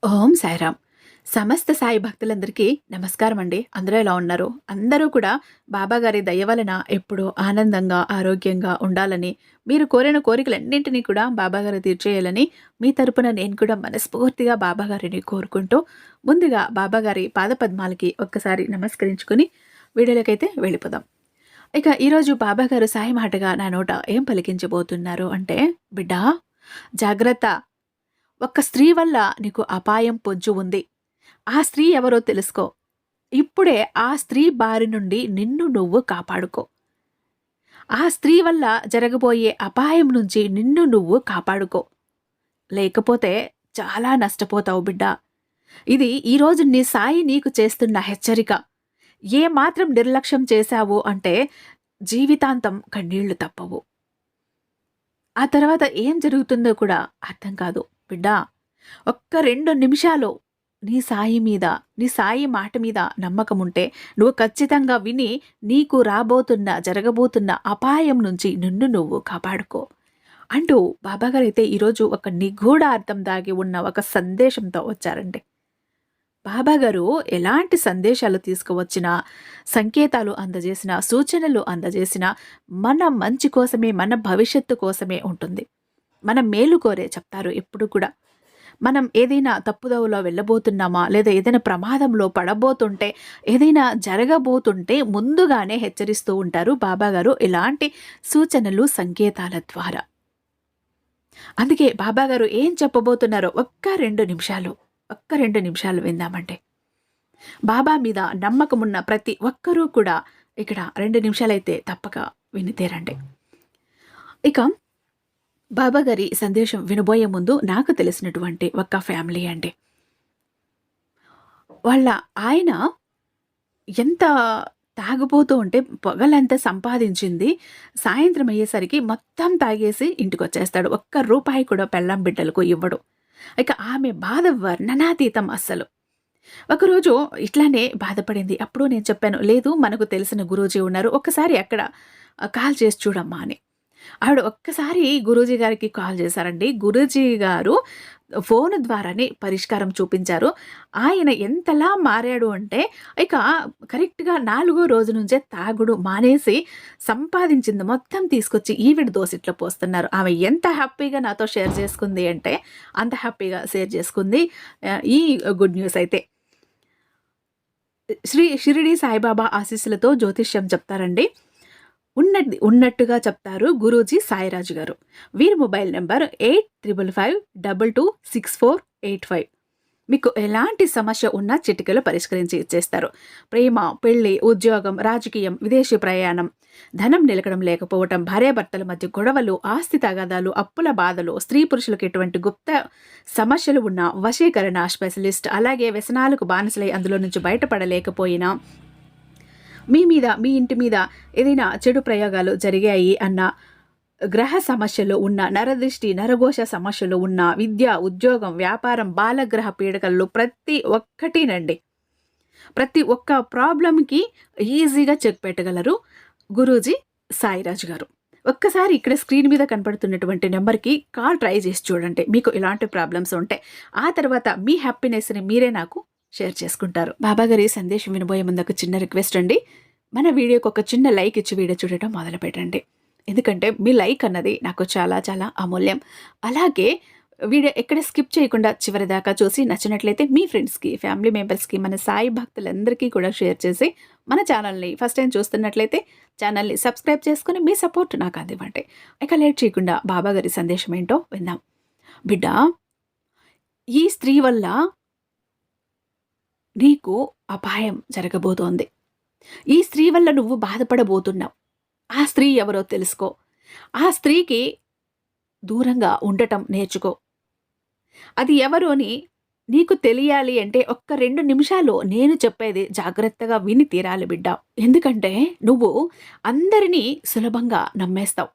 ఓం సాయిరామ్. సమస్త సాయి భక్తులందరికీ నమస్కారం అండి. అందరూ ఎలా ఉన్నారు? అందరూ కూడా బాబాగారి దయ వలన ఎప్పుడూ ఆనందంగా, ఆరోగ్యంగా ఉండాలని, మీరు కోరిన కోరికలన్నింటినీ కూడా బాబాగారు తీర్చేయాలని మీ తరపున నేను కూడా మనస్ఫూర్తిగా బాబాగారిని కోరుకుంటూ, ముందుగా బాబాగారి పాదపద్మాలకి ఒక్కసారి నమస్కరించుకొని వీడియోలోకైతే వెళ్ళిపోదాం. ఇక ఈరోజు బాబాగారు సాయి మాటగా నా నోట ఏం పలికించబోతున్నారు అంటే, బిడ్డా జాగ్రత్త, ఒక్క స్త్రీ వల్ల నీకు అపాయం పొంచి ఉంది. ఆ స్త్రీ ఎవరో తెలుసుకో. ఇప్పుడే ఆ స్త్రీ బారి నుండి నిన్ను నువ్వు కాపాడుకో. ఆ స్త్రీ వల్ల జరగబోయే అపాయం నుంచి నిన్ను నువ్వు కాపాడుకో. లేకపోతే చాలా నష్టపోతావు బిడ్డా. ఇది ఈరోజు నీ సాయి నీకు చేస్తున్న హెచ్చరిక. ఏ మాత్రం నిర్లక్ష్యం చేశావు అంటే జీవితాంతం కన్నీళ్లు తప్పవు. ఆ తర్వాత ఏం జరుగుతుందో కూడా అర్థం కాదు. బిడ్డా, ఒక్క 2 నిమిషాలు నీ సాయి మాట మీద నమ్మకముంటే నువ్వు ఖచ్చితంగా విని నీకు జరగబోతున్న అపాయం నుంచి నిన్ను నువ్వు కాపాడుకో అంటూ బాబాగారైతే ఈరోజు ఒక నిగూఢ అర్థం దాగి ఉన్న ఒక సందేశంతో వచ్చారండి. బాబాగారు ఎలాంటి సందేశాలు తీసుకువచ్చినా, సంకేతాలు అందజేసిన, సూచనలు అందజేసిన మన మంచి కోసమే, మన భవిష్యత్తు కోసమే ఉంటుంది. మన మేలు కోరే చెప్తారు ఎప్పుడు కూడా. మనం ఏదైనా తప్పుదోవలో వెళ్ళబోతున్నామా, లేదా ఏదైనా ప్రమాదంలో పడబోతుంటే, ఏదైనా జరగబోతుంటే ముందుగానే హెచ్చరిస్తూ ఉంటారు బాబాగారు ఇలాంటి సూచనలు, సంకేతాల ద్వారా. అందుకే బాబాగారు ఏం చెప్పబోతున్నారో ఒక్క 2 నిమిషాలు విందామంటే. బాబా మీద నమ్మకమున్న ప్రతి ఒక్కరూ కూడా ఇక్కడ 2 నిమిషాలైతే తప్పక వినితేరండి. ఇక బాబాగారి సందేశం వినబోయే ముందు నాకు తెలిసినటువంటి ఒక ఫ్యామిలీ అండి. వాళ్ళ ఆయన ఎంత తాగుబోతూ ఉంటే పగలంతా సంపాదించింది సాయంత్రం అయ్యేసరికి మొత్తం తాగేసి ఇంటికొచ్చేస్తాడు. ఒక్క రూపాయి కూడా పెళ్ళాం బిడ్డలకు ఇవ్వడు. ఇక ఆమె బాధ వర్ణనాతీతం అస్సలు. ఒకరోజు ఇట్లానే బాధపడింది. అప్పుడు నేను చెప్పాను, లేదు మనకు తెలిసిన గురూజీ ఉన్నారు, ఒక్కసారి అక్కడ కాల్ చేసి చూడమ్మా అని. ఆవిడ ఒక్కసారి గురూజీ గారికి కాల్ చేశారండి. గురూజీ గారు ఫోన్ ద్వారానే పరిష్కారం చూపించారు. ఆయన ఎంతలా మారాడు అంటే ఇక కరెక్ట్‌గా 4వ రోజు నుంచే తాగుడు మానేసి సంపాదించింది మొత్తం తీసుకొచ్చి ఈవిడ దోసిట్లో పోస్తున్నారు. ఆమె ఎంత హ్యాపీగా నాతో షేర్ చేసుకుంది అంటే అంత హ్యాపీగా షేర్ చేసుకుంది. ఈ గుడ్ న్యూస్ అయితే. షిరిడి సాయిబాబా ఆశీస్సులతో జ్యోతిష్యం చెప్తారండి. ఉన్నట్టుగా చెప్తారు గురూజీ సాయిరాజు గారు. వీరి మొబైల్ నెంబర్ 8555226485. మీకు ఎలాంటి సమస్య ఉన్నా చిటికలో పరిష్కరించి ఇచ్చేస్తారు. ప్రేమ, పెళ్లి, ఉద్యోగం, రాజకీయం, విదేశీ ప్రయాణం, ధనం నిలకడం లేకపోవటం, భార్యాభర్తల మధ్య గొడవలు, ఆస్తి తగాదాలు, అప్పుల బాధలు, స్త్రీ పురుషులకు ఎటువంటి గుప్త సమస్యలు ఉన్నా వశీకరణ స్పెషలిస్ట్, అలాగే వ్యసనాలకు బానిసలై అందులో నుంచి బయటపడలేకపోయినా, మీ ఇంటి మీద ఏదైనా చెడు ప్రయోగాలు జరిగాయి అన్న, గ్రహ సమస్యలు ఉన్న, నరదృష్టి, నరఘోష సమస్యలు ఉన్న, విద్య, ఉద్యోగం, వ్యాపారం, బాలగ్రహ పీడకలు ప్రతి ఒక్కటినండి. ప్రతి ఒక్క ప్రాబ్లంకి ఈజీగా చెక్ పెట్టగలరు గురూజీ సాయిరాజు గారు. ఒక్కసారి ఇక్కడ స్క్రీన్ మీద కనపడుతున్నటువంటి నెంబర్కి కాల్ ట్రై చేసి చూడండి, మీకు ఇలాంటి ప్రాబ్లమ్స్ ఉంటే. ఆ తర్వాత మీ హ్యాపీనెస్ని మీరే నాకు షేర్ చేసుకుంటారు. బాబాగారి సందేశం వినబోయే ముందు ఒక చిన్న రిక్వెస్ట్ అండి. మన వీడియోకి ఒక చిన్న లైక్ ఇచ్చి వీడియో చూడటం మొదలు పెట్టండి. ఎందుకంటే మీ లైక్ అన్నది నాకు చాలా చాలా అమూల్యం. అలాగే వీడియో ఎక్కడ స్కిప్ చేయకుండా చివరి దాకా చూసి నచ్చినట్లయితే మీ ఫ్రెండ్స్కి, ఫ్యామిలీ మెంబర్స్కి, మన సాయి భక్తులందరికీ కూడా షేర్ చేసి, మన ఛానల్ని ఫస్ట్ టైం చూస్తున్నట్లయితే ఛానల్ని సబ్స్క్రైబ్ చేసుకుని మీ సపోర్ట్ నాకు అందివ్వండి. ఇక లేట్ చేయకుండా బాబాగారి సందేశం ఏంటో విందాం. బిడ్డ, ఈ స్త్రీ వల్ల నీకు అపాయం జరగబోతోంది. ఈ స్త్రీ వల్ల నువ్వు బాధపడబోతున్నావు. ఆ స్త్రీ ఎవరో తెలుసుకో. ఆ స్త్రీకి దూరంగా ఉండటం నేర్చుకో. అది ఎవరు అని నీకు తెలియాలి అంటే ఒక్క 2 నిమిషాలు నేను చెప్పేది జాగ్రత్తగా విని తీరాలి బిడ్డ. ఎందుకంటే నువ్వు అందరినీ సులభంగా నమ్మేస్తావు.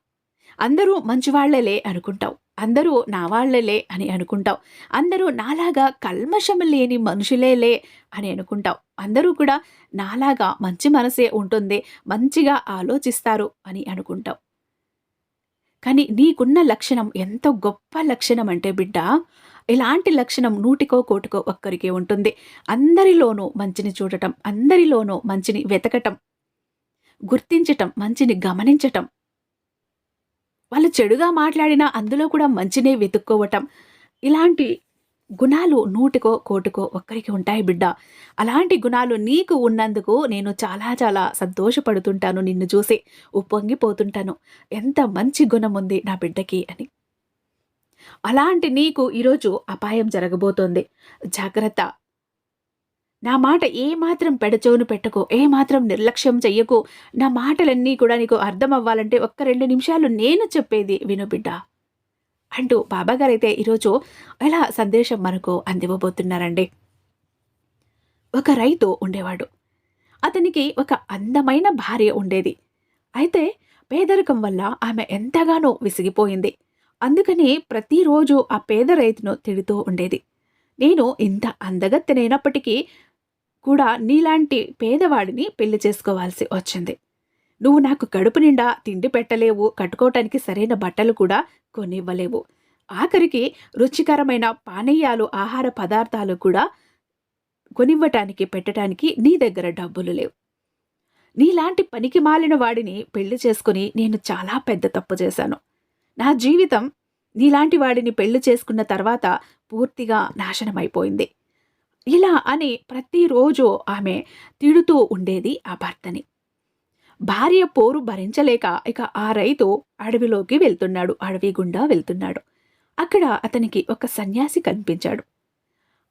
అందరూ మంచివాళ్లేలే అనుకుంటావు. అందరూ నా వాళ్లేలే అని అనుకుంటావు. అందరూ నాలాగా కల్మషం లేని మనుషులేలే అని అనుకుంటావు. అందరూ కూడా నాలాగా మంచి మనసే ఉంటుంది, మంచిగా ఆలోచిస్తారు అని అనుకుంటావు. కానీ నీకున్న లక్షణం ఎంత గొప్ప లక్షణం అంటే బిడ్డ, ఇలాంటి లక్షణం నూటికో కోటికో ఒక్కరికే ఉంటుంది. అందరిలోనూ మంచిని చూడటం, అందరిలోనూ మంచిని వెతకటం, గుర్తించటం, మంచిని గమనించటం. వాళ్ళు చెడుగా మాట్లాడినా అందులో కూడా మంచినే వెతుక్కోవటం. ఇలాంటి గుణాలు నూటికో కోటికో ఒక్కరికి ఉంటాయి బిడ్డ. అలాంటి గుణాలు నీకు ఉన్నందుకు నేను చాలా చాలా సంతోషపడుతుంటాను. నిన్ను చూసి ఉప్పొంగిపోతుంటాను. ఎంత మంచి గుణం ఉంది నా బిడ్డకి అని. అలాంటి నీకు ఈరోజు అపాయం జరగబోతోంది. జాగ్రత్త. నా మాట ఏమాత్రం పెడచెవున పెట్టకు. ఏమాత్రం నిర్లక్ష్యం చెయ్యకు. నా మాటలన్నీ కూడా నీకు అర్థం అవ్వాలంటే ఒక్క 2 నిమిషాలు నేను చెప్పేది విను బిడ్డా అంటూ బాబాగారైతే ఈరోజు ఇలా సందేశం మనకు అందివ్వబోతున్నారండి. ఒక రైతు ఉండేవాడు. అతనికి ఒక అందమైన భార్య ఉండేది. అయితే పేదరికం వల్ల ఆమె ఎంతగానో విసిగిపోయింది. అందుకని ప్రతిరోజు ఆ పేద రైతును తిడుతూ ఉండేది. నేను ఇంత అందగత్తెనైనప్పటికీ కూడా నీలాంటి పేదవాడిని పెళ్లి చేసుకోవాల్సి వచ్చింది. నువ్వు నాకు కడుపు నిండా తిండి పెట్టలేవు, కట్టుకోవటానికి సరైన బట్టలు కూడా కొనివ్వలేవు. ఆఖరికి రుచికరమైన పానీయాలు, ఆహార పదార్థాలు కూడా కొనివ్వటానికి, పెట్టడానికి నీ దగ్గర డబ్బులు లేవు. నీలాంటి పనికి మాలిన వాడిని పెళ్లి చేసుకుని నేను చాలా పెద్ద తప్పు చేశాను. నా జీవితం నీలాంటి వాడిని పెళ్లి చేసుకున్న తర్వాత పూర్తిగా నాశనమైపోయింది. ఇలా అని ప్రతిరోజు ఆమె తిడుతూ ఉండేది ఆ భర్తని. భార్య పోరు భరించలేక ఇక ఆ రైతు అడవిలోకి వెళ్తున్నాడు. అడవి గుండా వెళ్తున్నాడు. అక్కడ అతనికి ఒక సన్యాసి కనిపించాడు.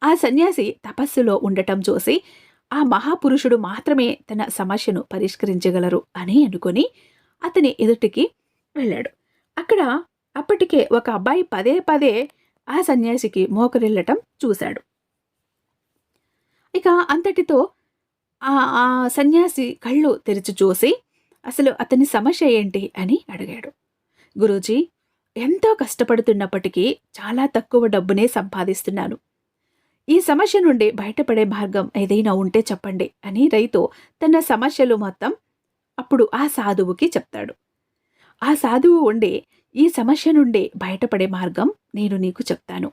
ఆ సన్యాసి తపస్సులో ఉండటం చూసి ఆ మహాపురుషుడు మాత్రమే తన సమస్యను పరిష్కరించగలరు అని అనుకొని అతని ఎదుటికి వెళ్ళాడు. అక్కడ అప్పటికే ఒక అబ్బాయి పదే పదే ఆ సన్యాసికి మోకరిల్లటం చూశాడు. ఇక అంతటితో ఆ ఆ సన్యాసి కళ్ళు తెరిచి చూసి అసలు అతని సమస్య ఏంటి అని అడిగాడు. గురూజీ, ఎంతో కష్టపడుతున్నప్పటికీ చాలా తక్కువ డబ్బునే సంపాదిస్తున్నాను. ఈ సమస్య నుండి బయటపడే మార్గం ఏదైనా ఉంటే చెప్పండి అని రైతు తన సమస్యలు మొత్తం అప్పుడు ఆ సాధువుకి చెప్తాడు. ఆ సాధువు ఉండి, ఈ సమస్య నుండి బయటపడే మార్గం నేను నీకు చెప్తాను.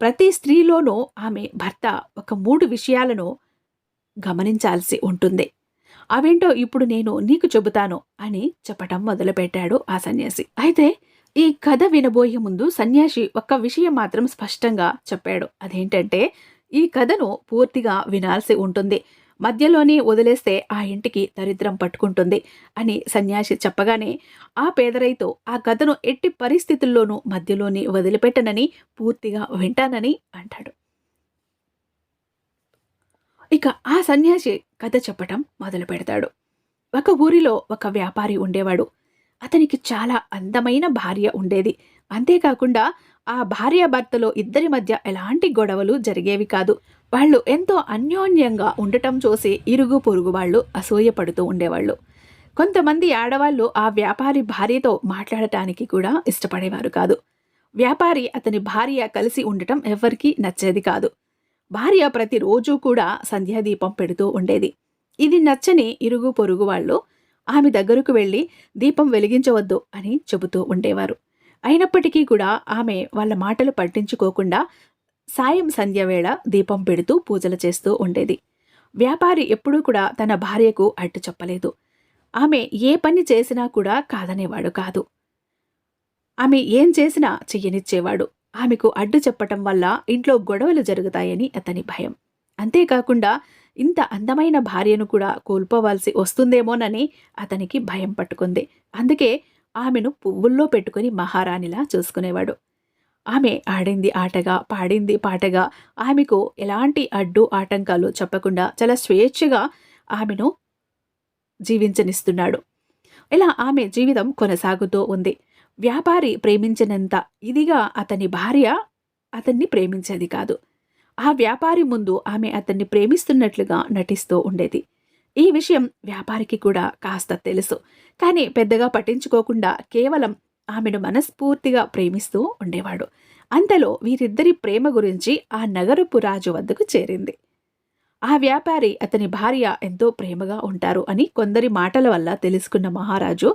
ప్రతి స్త్రీలోనూ ఆమె భర్త ఒక 3 విషయాలను గమనించాల్సి ఉంటుంది. అవేంటో ఇప్పుడు నేను నీకు చెబుతాను అని చెప్పటం మొదలుపెట్టాడు ఆ సన్యాసి. అయితే ఈ కథ వినబోయే ముందు సన్యాసి ఒక్క విషయం మాత్రం స్పష్టంగా చెప్పాడు. అదేంటంటే, ఈ కథను పూర్తిగా వినాల్సి ఉంటుంది. మధ్యలోనే వదిలేస్తే ఆ ఇంటికి దరిద్రం పట్టుకుంటుంది అని సన్యాసి చెప్పగానే ఆ పేద రైతు ఆ కథను ఎట్టి పరిస్థితుల్లోనూ మధ్యలోనే వదిలిపెట్టనని, పూర్తిగా వింటానని అంటాడు. ఇక ఆ సన్యాసి కథ చెప్పటం మొదలు పెడతాడు. ఒక ఊరిలో ఒక వ్యాపారి ఉండేవాడు. అతనికి చాలా అందమైన భార్య ఉండేది. అంతేకాకుండా ఆ భార్యాభర్తలో ఇద్దరి మధ్య ఎలాంటి గొడవలు జరిగేవి కాదు. వాళ్ళు ఎంతో అన్యోన్యంగా ఉండటం చూసి ఇరుగు పొరుగు వాళ్ళు అసూయపడుతూ ఉండేవాళ్ళు. కొంతమంది ఆడవాళ్ళు ఆ వ్యాపారి భార్యతో మాట్లాడటానికి కూడా ఇష్టపడేవారు కాదు. వ్యాపారి అతని భార్య కలిసి ఉండటం ఎవ్వరికీ నచ్చేది కాదు. భార్య ప్రతిరోజు కూడా సంధ్యాదీపం పెడుతూ ఉండేది. ఇది నచ్చని ఇరుగు పొరుగు వాళ్ళు ఆమె దగ్గరకు వెళ్ళి దీపం వెలిగించవద్దు అని చెబుతూ ఉండేవారు. అయినప్పటికీ కూడా ఆమె వాళ్ళ మాటలు పట్టించుకోకుండా సాయం సంధ్య వేళ దీపం పెడుతూ పూజలు చేస్తూ ఉండేది. వ్యాపారి ఎప్పుడూ కూడా తన భార్యకు అడ్డు చెప్పలేదు. ఆమె ఏ పని చేసినా కూడా కాదనేవాడు కాదు. ఆమె ఏం చేసినా చెయ్యనిచ్చేవాడు. ఆమెకు అడ్డు చెప్పటం వల్ల ఇంట్లో గొడవలు జరుగుతాయని అతని భయం. అంతేకాకుండా ఇంత అందమైన భార్యను కూడా కోల్పోవాల్సి వస్తుందేమోనని అతనికి భయం పట్టుకుంది. అందుకే ఆమెను పువ్వుల్లో పెట్టుకుని మహారాణిలా చూసుకునేవాడు. ఆమె ఆడింది ఆటగా, పాడింది పాటగా, ఆమెకు ఎలాంటి అడ్డు ఆటంకాలు చెప్పకుండా చాలా స్వేచ్ఛగా ఆమెను జీవించనిస్తున్నాడు. ఇలా ఆమె జీవితం కొనసాగుతూ ఉంది. వ్యాపారి ప్రేమించినంత ఇదిగా అతని భార్య అతన్ని ప్రేమించేది కాదు. ఆ వ్యాపారి ముందు ఆమె అతన్ని ప్రేమిస్తున్నట్లుగా నటిస్తూ ఉండేది. ఈ విషయం వ్యాపారికి కూడా కాస్త తెలుసు. కానీ పెద్దగా పట్టించుకోకుండా కేవలం ఆమెను మనస్ఫూర్తిగా ప్రేమిస్తూ ఉండేవాడు. అంతలో వీరిద్దరి ప్రేమ గురించి ఆ నగరపు రాజు వద్దకు చేరింది. ఆ వ్యాపారి అతని భార్య ఎంతో ప్రేమగా ఉంటారు అని కొందరి మాటల వల్ల తెలుసుకున్న మహారాజు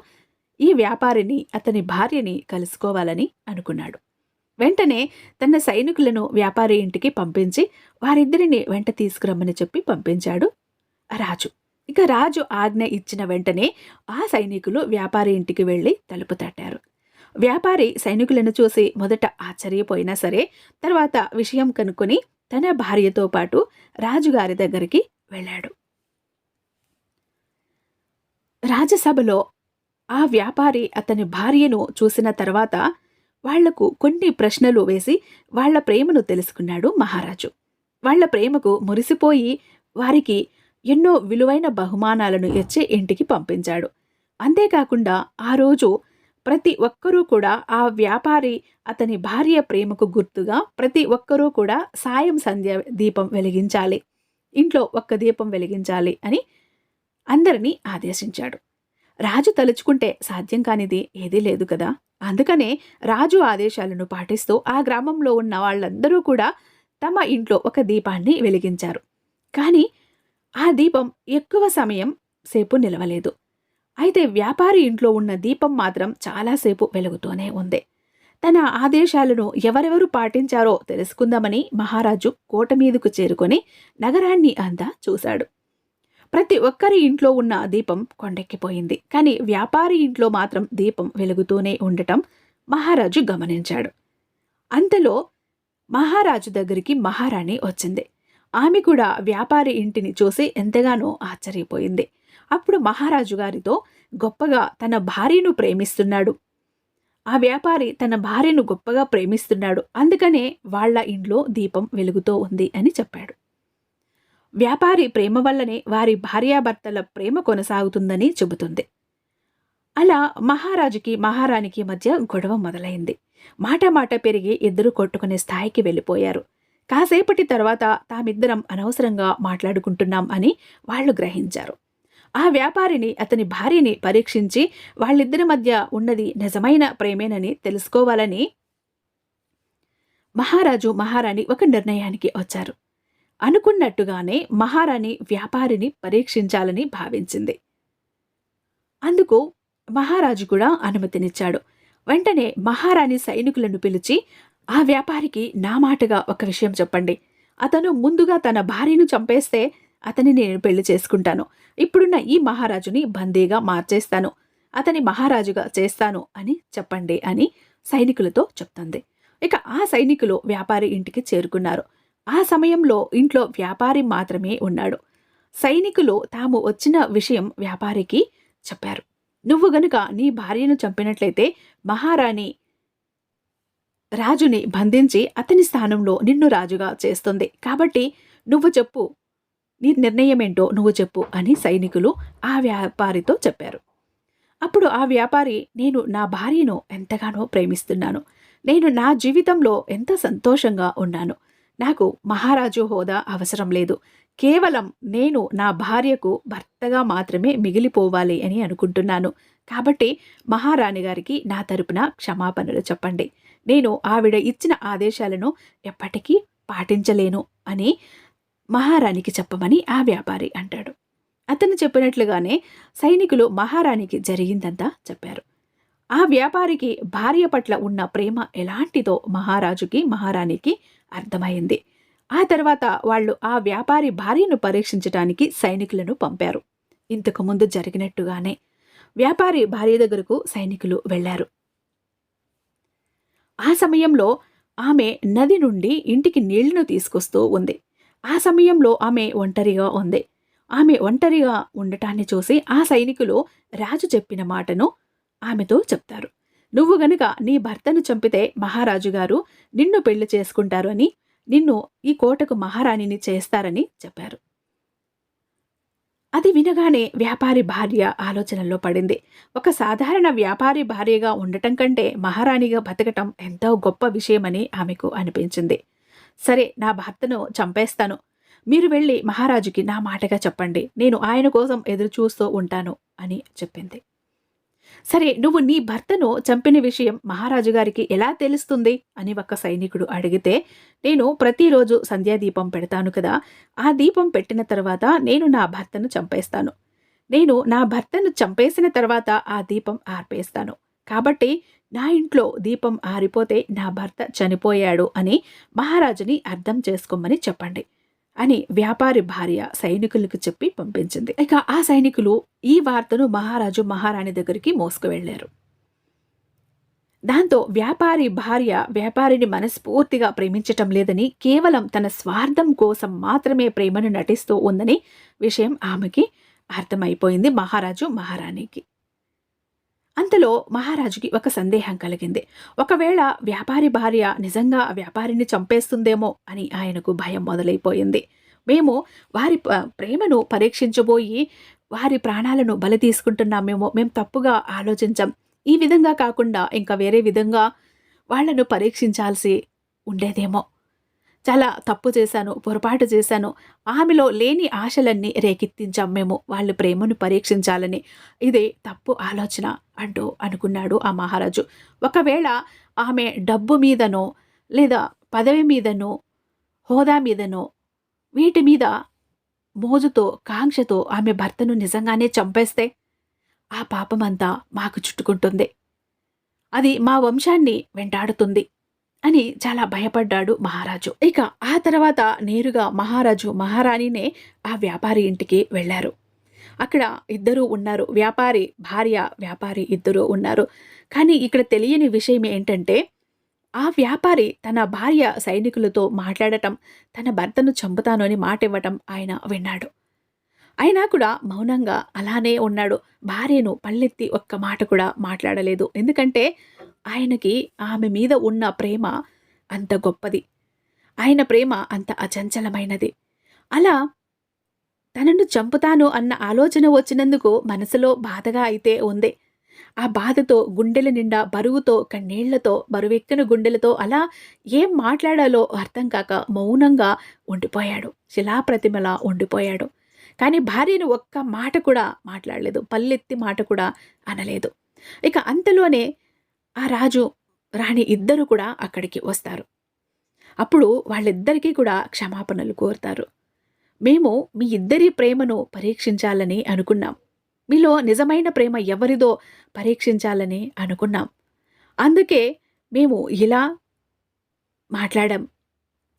ఈ వ్యాపారిని, అతని భార్యని కలుసుకోవాలని అనుకున్నాడు. వెంటనే తన సైనికులను వ్యాపారి ఇంటికి పంపించి వారిద్దరిని వెంట తీసుకురమ్మని చెప్పి పంపించాడు రాజు. ఇక రాజు ఆజ్ఞ ఇచ్చిన వెంటనే ఆ సైనికులు వ్యాపారి ఇంటికి వెళ్లి తలుపు తట్టారు. వ్యాపారి సైనికులను చూసి మొదట ఆశ్చర్యపోయినా సరే తర్వాత విషయం కనుక్కొని తన భార్యతో పాటు రాజుగారి దగ్గరికి వెళ్ళాడు. రాజసభలో ఆ వ్యాపారి అతని భార్యను చూసిన తర్వాత వాళ్లకు కొన్ని ప్రశ్నలు వేసి వాళ్ల ప్రేమను తెలుసుకున్నాడు మహారాజు. వాళ్ల ప్రేమకు మురిసిపోయి వారికి ఎన్నో విలువైన బహుమానాలను ఇచ్చి ఇంటికి పంపించాడు. అంతేకాకుండా ఆ రోజు ప్రతి ఒక్కరూ కూడా ఆ వ్యాపారి అతని భార్య ప్రేమకు గుర్తుగా ప్రతి ఒక్కరూ కూడా సాయం సంధ్య దీపం వెలిగించాలి, ఇంట్లో ఒక్క దీపం వెలిగించాలి అని అందరినీ ఆదేశించాడు. రాజు తలుచుకుంటే సాధ్యం కానిది ఏదీ లేదు కదా. అందుకనే రాజు ఆదేశాలను పాటిస్తూ ఆ గ్రామంలో ఉన్న వాళ్ళందరూ కూడా తమ ఇంట్లో ఒక దీపాన్ని వెలిగించారు. కానీ ఆ దీపం ఎక్కువ సమయం సేపు నిలవలేదు. అయితే వ్యాపారి ఇంట్లో ఉన్న దీపం మాత్రం చాలాసేపు వెలుగుతూనే ఉంది. తన ఆదేశాలను ఎవరెవరు పాటించారో తెలుసుకుందామని మహారాజు కోట మీదకు చేరుకొని నగరాన్ని అంతా చూశాడు. ప్రతి ఒక్కరి ఇంట్లో ఉన్న దీపం కొండెక్కిపోయింది. కానీ వ్యాపారి ఇంట్లో మాత్రం దీపం వెలుగుతూనే ఉండటం మహారాజు గమనించాడు. అంతలో మహారాజు దగ్గరికి మహారాణి వచ్చింది. ఆమె కూడా వ్యాపారి ఇంటిని చూసి ఎంతగానో ఆశ్చర్యపోయింది. అప్పుడు మహారాజు గారితో గొప్పగా తన భార్యను ప్రేమిస్తున్నాడు, ఆ వ్యాపారి తన భార్యను గొప్పగా ప్రేమిస్తున్నాడు, అందుకనే వాళ్ల ఇంట్లో దీపం వెలుగుతూ ఉంది అని చెప్పాడు. వ్యాపారి ప్రేమ వల్లనే వారి భార్యాభర్తల ప్రేమ కొనసాగుతుందని చెబుతుంది. అలా మహారాజుకి మహారాణికి మధ్య గొడవ మొదలైంది. మాట పెరిగి ఇద్దరు కొట్టుకునే స్థాయికి వెళ్ళిపోయారు. కాసేపటి తర్వాత తామిద్దరం అనవసరంగా మాట్లాడుకుంటున్నాం అని వాళ్ళు గ్రహించారు. ఆ వ్యాపారిని అతని భార్యని పరీక్షించి వాళ్ళిద్దరి మధ్య ఉన్నది నిజమైన ప్రేమేనని తెలుసుకోవాలని మహారాజు మహారాణి ఒక నిర్ణయానికి వచ్చారు. అనుకున్నట్టుగానే మహారాణి వ్యాపారిని పరీక్షించాలని భావించింది. అందుకు మహారాజు కూడా అనుమతినిచ్చాడు. వెంటనే మహారాణి సైనికులను పిలిచి, ఆ వ్యాపారికి నా మాటగా ఒక విషయం చెప్పండి. అతను ముందుగా తన భార్యను చంపేస్తే అతని నేను పెళ్లి చేసుకుంటాను. ఇప్పుడున్న ఈ మహారాజుని బందీగా మార్చేస్తాను, అతని మహారాజుగా చేస్తాను అని చెప్పండి అని సైనికులతో చెప్తుంది. ఇక ఆ సైనికులు వ్యాపారి ఇంటికి చేరుకున్నారు. ఆ సమయంలో ఇంట్లో వ్యాపారి మాత్రమే ఉన్నాడు. సైనికులు తాము వచ్చిన విషయం వ్యాపారికి చెప్పారు. నువ్వు గనుక నీ భార్యను చంపినట్లయితే మహారాణి రాజుని బంధించి అతని స్థానంలో నిన్ను రాజుగా చేస్తుంది. కాబట్టి నువ్వు చెప్పు, నీ నిర్ణయమేంటో నువ్వు చెప్పు అని సైనికులు ఆ వ్యాపారితో చెప్పారు. అప్పుడు ఆ వ్యాపారి, నేను నా భార్యను ఎంతగానో ప్రేమిస్తున్నాను, నేను నా జీవితంలో ఎంత సంతోషంగా ఉన్నాను, నాకు మహారాజు హోదా అవసరం లేదు, కేవలం నేను నా భార్యకు భర్తగా మాత్రమే మిగిలిపోవాలి అని అనుకుంటున్నాను. కాబట్టి మహారాణి గారికి నా తరపున క్షమాపణలు చెప్పండి. నేను ఆవిడ ఇచ్చిన ఆదేశాలను ఎప్పటికీ పాటించలేను అని మహారాణికి చెప్పమని ఆ వ్యాపారి అంటాడు. అతను చెప్పినట్లుగానే సైనికులు మహారాణికి జరిగిందంతా చెప్పారు. ఆ వ్యాపారికి భార్య పట్ల ఉన్న ప్రేమ ఎలాంటిదో మహారాజుకి మహారాణికి అర్థమైంది. ఆ తర్వాత వాళ్ళు ఆ వ్యాపారి భార్యను పరీక్షించడానికి సైనికులను పంపారు. ఇంతకు ముందు జరిగినట్టుగానే వ్యాపారి భార్య దగ్గరకు సైనికులు వెళ్లారు. ఆ సమయంలో ఆమె నది నుండి ఇంటికి నీళ్లను తీసుకొస్తూ ఉంది. ఆ సమయంలో ఆమె ఒంటరిగా ఉంది. ఆమె ఒంటరిగా ఉండటాన్ని చూసి ఆ సైనికులు రాజు చెప్పిన మాటను ఆమెతో చెప్తారు. నువ్వు గనుక నీ భర్తను చంపితే మహారాజు గారు నిన్ను పెళ్లి చేసుకుంటారు అని, నిన్ను ఈ కోటకు మహారాణిని చేస్తారని చెప్పారు. అది వినగానే వ్యాపారి భార్య ఆలోచనలో పడింది. ఒక సాధారణ వ్యాపారి భార్యగా ఉండటం కంటే మహారాణిగా బతకటం ఎంతో గొప్ప విషయమని ఆమెకు అనిపించింది. సరే, నా భర్తను చంపేస్తాను, మీరు వెళ్ళి మహారాజుకి నా మాటగా చెప్పండి, నేను ఆయన కోసం ఎదురు చూస్తూ ఉంటాను అని చెప్పింది. సరే, నువ్వు నీ భర్తను చంపిన విషయం మహారాజు గారికి ఎలా తెలుస్తుంది అని ఒక సైనికుడు అడిగితే, నేను ప్రతిరోజు సంధ్యాదీపం పెడతాను కదా, ఆ దీపం పెట్టిన తర్వాత నేను నా భర్తను చంపేస్తాను, నేను నా భర్తను చంపేసిన తర్వాత ఆ దీపం ఆర్పేస్తాను, కాబట్టి నా ఇంట్లో దీపం ఆరిపోతే నా భర్త చనిపోయాడు అని మహారాజుని అర్థం చేసుకోమని చెప్పండి అని వ్యాపారి భార్య సైనికులకు చెప్పి పంపించింది. ఇక ఆ సైనికులు ఈ వార్తను మహారాజు మహారాణి దగ్గరికి మోసుకువెళ్లారు. దాంతో వ్యాపారి భార్య వ్యాపారిని మనస్ఫూర్తిగా ప్రేమించటం లేదని, కేవలం తన స్వార్థం కోసం మాత్రమే ప్రేమను నటిస్తూ ఉందని విషయం ఆమెకి అర్థమైపోయింది, మహారాజు మహారాణికి. అంతలో మహారాజుకి ఒక సందేహం కలిగింది. ఒకవేళ వ్యాపారి భార్య నిజంగా వ్యాపారిని చంపేస్తుందేమో అని ఆయనకు భయం మొదలైపోయింది. మేము వారి ప్రేమను పరీక్షించబోయి వారి ప్రాణాలను బలి తీసుకుంటున్నామేమో, మేము తప్పుగా ఆలోచించాం. ఈ విధంగా కాకుండా ఇంకా వేరే విధంగా వాళ్లను పరీక్షించాల్సి ఉండేదేమో. చాలా తప్పు చేశాను, పొరపాటు చేశాను. ఆమెలో లేని ఆశలన్నీ రేకెత్తించాం మేము వాళ్ళ ప్రేమను పరీక్షించాలని. ఇదే తప్పు ఆలోచన అంటూ అనుకున్నాడు ఆ మహారాజు. ఒకవేళ ఆమె డబ్బు మీదనో లేదా పదవి మీదనో హోదా మీదనో వీటి మీద మోజుతో కాంక్షతో ఆమె భర్తను నిజంగానే చంపేస్తే ఆ పాపమంతా మాకు చుట్టుకుంటుంది, అది మా వంశాన్ని వెంటాడుతుంది అని చాలా భయపడ్డాడు మహారాజు. ఇక ఆ తర్వాత నేరుగా మహారాజు మహారాణినే ఆ వ్యాపారి ఇంటికి వెళ్లారు. అక్కడ ఇద్దరూ ఉన్నారు, వ్యాపారి భార్య వ్యాపారి ఇద్దరూ ఉన్నారు. కానీ ఇక్కడ తెలియని విషయం ఏంటంటే, ఆ వ్యాపారి తన భార్య సైనికులతో మాట్లాడటం, తన భర్తను చంపుతాను అని మాట ఇవ్వటం ఆయన విన్నాడు. అయినా కూడా మౌనంగా అలానే ఉన్నాడు. భార్యను పల్లెత్తి ఒక్క మాట కూడా మాట్లాడలేదు. ఎందుకంటే ఆయనకి ఆమె మీద ఉన్న ప్రేమ అంత గొప్పది, ఆయన ప్రేమ అంత అచంచలమైనది. అలా తనను చంపుతాను అన్న ఆలోచన వచ్చినందుకు మనసులో బాధగా అయితే ఉంది. ఆ బాధతో గుండెల నిండా బరువుతో, కన్నీళ్లతో, బరువెక్కిన గుండెలతో అలా ఏం మాట్లాడాలో అర్థం కాక మౌనంగా ఉండిపోయాడు, శిలాప్రతిమలా ఉండిపోయాడు. కానీ భార్యను ఒక్క మాట కూడా మాట్లాడలేదు, పల్లెత్తి మాట కూడా అనలేదు. ఇక అంతలోనే ఆ రాజు రాణి ఇద్దరు కూడా అక్కడికి వస్తారు. అప్పుడు వాళ్ళిద్దరికీ కూడా క్షమాపణలు కోరుతారు. మేము మీ ఇద్దరి ప్రేమను పరీక్షించాలని అనుకున్నాం, మీలో నిజమైన ప్రేమ ఎవరిదో పరీక్షించాలని అనుకున్నాం, అందుకే మేము ఇలా మాట్లాడాం.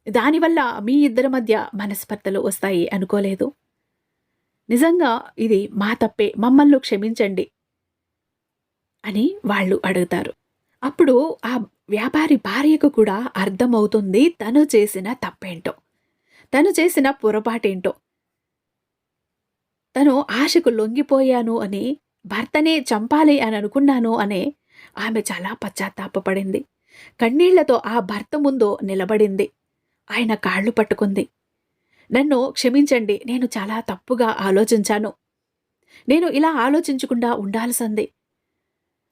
దానివల్ల మీ ఇద్దరి మధ్య మనస్పర్ధలు వస్తాయి అనుకోలేదు. నిజంగా ఇది మా తప్పే, మమ్మల్ని క్షమించండి అని వాళ్ళు అడుగుతారు. అప్పుడు ఆ వ్యాపారి భార్యకు కూడా అర్థమవుతుంది తను చేసిన తప్పేంటో, తను చేసిన పొరపాటేంటో. తను ఆశకు లొంగిపోయాను అని, భర్తనే చంపాలి అని అనుకున్నాను అనే ఆమె చాలా పశ్చాత్తాపపడింది. కన్నీళ్లతో ఆ భర్త ముందు నిలబడింది, ఆయన కాళ్ళు పట్టుకుంది. నన్ను క్షమించండి, నేను చాలా తప్పుగా ఆలోచించాను, నేను ఇలా ఆలోచించకుండా ఉండాల్సింది.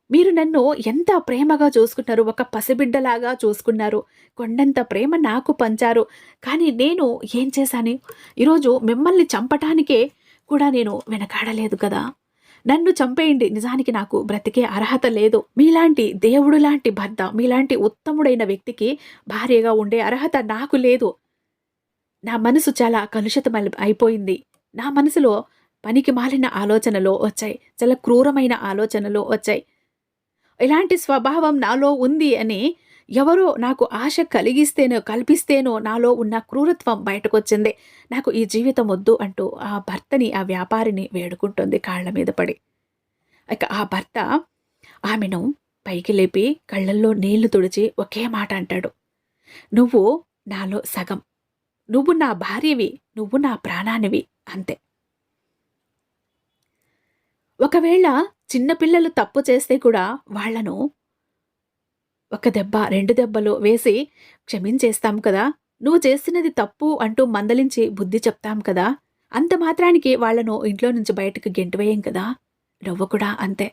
మీరు నన్ను ఎంత ప్రేమగా చూసుకున్నారు, ఒక పసిబిడ్డలాగా చూసుకున్నారు, కొండంత ప్రేమ నాకు పంచారు. కానీ నేను ఏం చేశాను? ఈరోజు మిమ్మల్ని చంపటానికే కూడా నేను వెనకాడలేదు కదా. నన్ను చంపేయండి, నిజానికి నాకు బ్రతికే అర్హత లేదు. మీలాంటి దేవుడు లాంటి భర్త, మీలాంటి ఉత్తముడైన వ్యక్తికి భార్యగా ఉండే అర్హత నాకు లేదు. నా మనసు చాలా కలుషితం అయిపోయింది. నా మనసులో పనికి మాలిన ఆలోచనలు వచ్చాయి, చాలా క్రూరమైన ఆలోచనలు వచ్చాయి. ఇలాంటి స్వభావం నాలో ఉంది అని ఎవరో నాకు ఆశ కల్పిస్తేనో నాలో ఉన్న క్రూరత్వం బయటకొచ్చింది. నాకు ఈ జీవితం వద్దు అంటూ ఆ భర్తని, ఆ వ్యాపారిని వేడుకుంటుంది కాళ్ల మీద పడి. ఇక ఆ భర్త ఆమెను పైకి లేపి కళ్ళల్లో నీళ్లు తుడిచి ఒకే మాట అంటాడు, నువ్వు నాలో సగం, నువ్వు నా భార్యవి, నువ్వు నా ప్రాణానివి, అంతే. ఒకవేళ చిన్నపిల్లలు తప్పు చేస్తే కూడా వాళ్లను ఒక దెబ్బ, 2 దెబ్బలు వేసి క్షమించేస్తాం కదా, నువ్వు చేసినది తప్పు అంటూ మందలించి బుద్ధి చెప్తాం కదా, అంత మాత్రానికి వాళ్లను ఇంట్లో నుంచి బయటకు గెంటివేయం కదా. నువ్వు కూడా అంతే.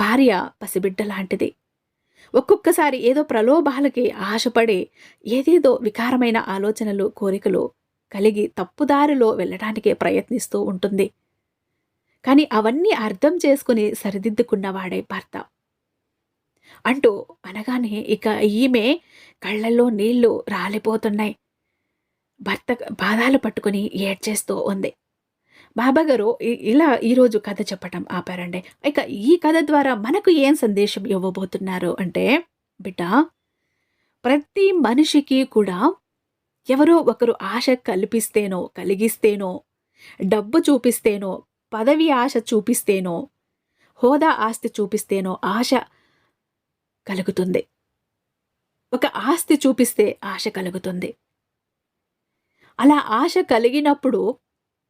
భార్య పసిబిడ్డ లాంటిది. ఒక్కొక్కసారి ఏదో ప్రలోభాలకి ఆశపడి ఏదేదో వికారమైన ఆలోచనలు, కోరికలు కలిగి తప్పుదారిలో వెళ్ళడానికే ప్రయత్నిస్తూ ఉంటుంది. కానీ అవన్నీ అర్థం చేసుకుని సరిదిద్దుకున్నవాడే భర్త అంటూ అనగానే ఇక ఈమె కళ్ళల్లో నీళ్లు రాలిపోతున్నాయి. భర్త పాదాలు పట్టుకుని ఏడ్చేస్తూ ఉంది. బాబాగారు ఇలా ఈరోజు కథ చెప్పటం ఆపారండి. ఇక ఈ కథ ద్వారా మనకు ఏం సందేశం ఇవ్వబోతున్నారు అంటే, బిడ్డ, ప్రతి మనిషికి కూడా ఎవరో ఒకరు ఆశ కల్పిస్తేనో, కలిగిస్తేనో, డబ్బు చూపిస్తేనో, పదవి ఆశ చూపిస్తేనో, హోదా ఆస్తి చూపిస్తేనో ఆశ కలుగుతుంది. ఒక ఆస్తి చూపిస్తే ఆశ కలుగుతుంది. అలా ఆశ కలిగినప్పుడు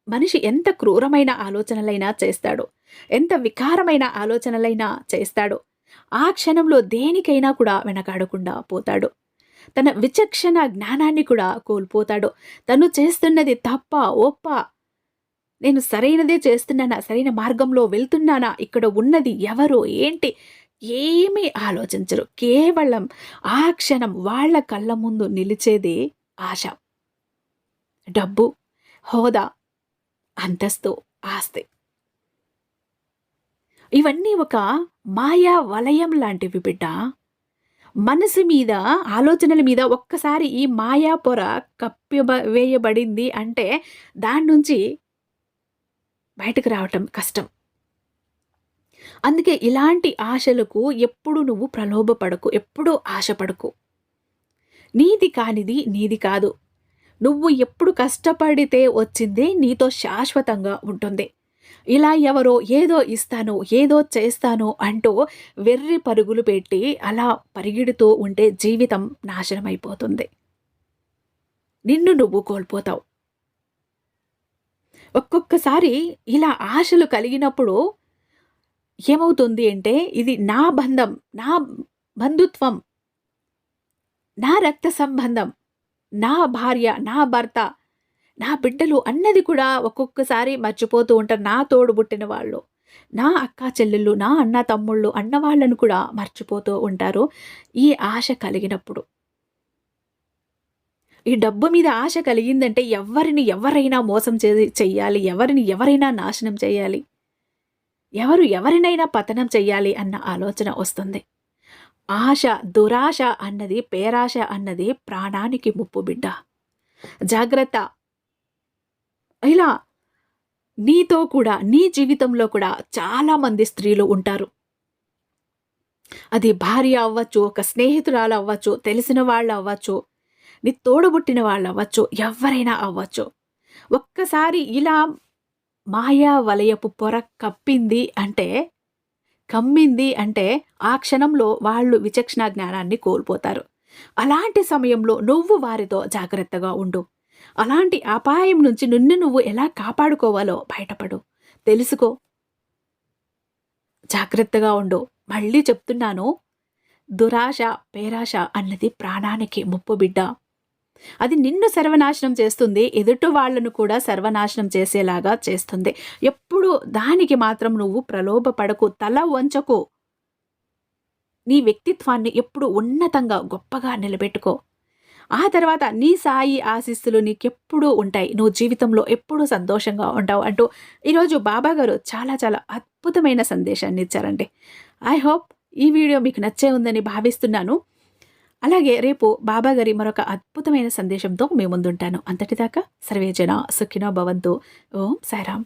మనిషి ఎంత క్రూరమైన ఆలోచనలైనా చేస్తాడు. ఎంత వికారమైన ఆలోచనలైనా చేస్తాడు. ఆ క్షణంలో దేనికైనా కూడా వెనకాడకుండా పోతాడు. తన విచక్షణ జ్ఞానాన్ని కూడా కోల్పోతాడు. తను చేస్తున్నది తప్పా, ఒప్పా, నేను సరైనదే చేస్తున్నానా, సరైన మార్గంలో వెళ్తున్నానా, ఇక్కడ ఉన్నది ఎవరు, ఏంటి, ఏమీ ఆలోచించరు. కేవలం ఆ క్షణం వాళ్ళ కళ్ళ ముందు నిలిచేదే ఆశ. డబ్బు, హోదా, అంతస్తు, ఆస్తి. ఇవన్నీ ఒక మాయా వలయం లాంటివి బిడ్డ. మనసు మీద, ఆలోచనల మీద ఒక్కసారి ఈ మాయా పొర వేయబడింది అంటే దాని నుంచి బయటకు రావటం కష్టం. అందుకే ఇలాంటి ఆశలకు ఎప్పుడు నువ్వు ప్రలోభపడకు, ఎప్పుడూ ఆశపడకు. నీది కానిది నీది కాదు. నువ్వు ఎప్పుడు కష్టపడితే వచ్చిందే నీతో శాశ్వతంగా ఉంటుంది. ఇలా ఎవరో ఏదో ఇస్తాను, ఏదో చేస్తాను అంటూ వెర్రి పరుగులు పెట్టి అలా పరిగెడుతూ ఉంటే జీవితం నాశనమైపోతుంది. నిన్ను నువ్వు కోల్పోతావు. ఒక్కొక్కసారి ఇలా ఆశలు కలిగినప్పుడు ఏమవుతుంది అంటే, ఇది నా బంధం, నా బంధుత్వం, నా రక్త సంబంధం, నా భార్య, నా భర్త, నా బిడ్డలు అన్నది కూడా ఒక్కొక్కసారి మర్చిపోతూ ఉంటారు. నా తోడుబుట్టిన వాళ్ళు, నా అక్కా చెల్లెళ్ళు, నా అన్న తమ్ముళ్ళు, అన్నవాళ్ళను కూడా మర్చిపోతూ ఉంటారు ఈ ఆశ కలిగినప్పుడు. ఈ డబ్బు మీద ఆశ కలిగిందంటే ఎవరిని ఎవరైనా మోసం చెయ్యాలి, ఎవరిని ఎవరైనా నాశనం చేయాలి, ఎవరినైనా పతనం చెయ్యాలి అన్న ఆలోచన వస్తుంది. ఆశ, దురాశ అన్నది, పేరాశ అన్నది ప్రాణానికి ముప్పు బిడ్డ. జాగ్రత్త. ఇలా నీతో కూడా, నీ జీవితంలో కూడా చాలామంది స్త్రీలు ఉంటారు. అది భార్య అవ్వచ్చు, ఒక స్నేహితురాలు అవ్వచ్చు, తెలిసిన వాళ్ళు అవ్వచ్చు, నీ తోడబుట్టిన వాళ్ళు అవ్వచ్చు, ఎవరైనా అవ్వచ్చు. ఒక్కసారి ఇలా మాయా వలయపు పొర కమ్మింది అంటే ఆ క్షణంలో వాళ్ళు విచక్షణ జ్ఞానాన్ని కోల్పోతారు. అలాంటి సమయంలో నువ్వు వారితో జాగ్రత్తగా ఉండు. అలాంటి అపాయం నుంచి నిన్ను నువ్వు ఎలా కాపాడుకోవాలో బయటపడు, తెలుసుకో, జాగ్రత్తగా ఉండు. మళ్ళీ చెప్తున్నాను, దురాశ, పేరాశ అన్నది ప్రాణానికి ముప్పు బిడ్డ. అది నిన్ను సర్వనాశనం చేస్తుంది, ఎదుటి వాళ్ళను కూడా సర్వనాశనం చేసేలాగా చేస్తుంది. ఎప్పుడు దానికి మాత్రం నువ్వు ప్రలోభపడకు, తల వంచకు. నీ వ్యక్తిత్వాన్ని ఎప్పుడు ఉన్నతంగా, గొప్పగా నిలబెట్టుకో. ఆ తర్వాత నీ సాయి ఆశీస్సులు నీకెప్పుడూ ఉంటాయి. నువ్వు జీవితంలో ఎప్పుడూ సంతోషంగా ఉంటావు అంటూ ఈరోజు బాబాగారు చాలా చాలా అద్భుతమైన సందేశాన్ని ఇచ్చారండి. ఐ హోప్ ఈ వీడియో మీకు నచ్చే ఉందని భావిస్తున్నాను. అలాగే రేపు బాబాగారి మరొక అద్భుతమైన సందేశంతో మీ ముందుంటాను. అంతటిదాకా సర్వేజన సుఖినో భవంతు. ఓం సాయిరాం.